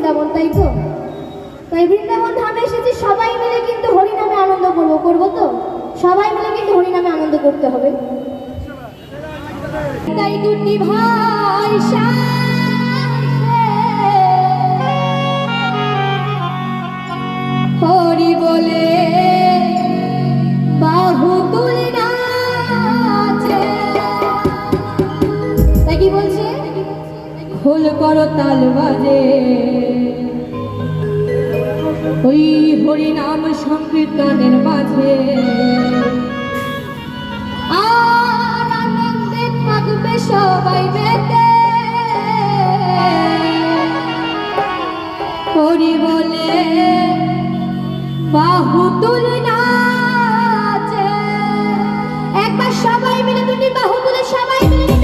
বৃন্দাবন, তাই তো? তাই বৃন্দাবন ধামে এসেছি, সবাই মিলে কিন্তু হরিনামে আনন্দ করবো তো? সবাই মিলে কিন্তু হরিনামে আনন্দ করতে হবে। তাই দুটি ভাই হরি বলে বাহু তুলে নাচে। তাই কি বলছে? খোল করো তাল বাজে, ওই হরি নাম সংকীর্তনের মাঝে আর আনন্দে থাকবে সবাই মেতে। হরি বলে বাহু তুলে নাচে। একবার সবাই মিলে দুটি বাহু তুলে সবাই মিলে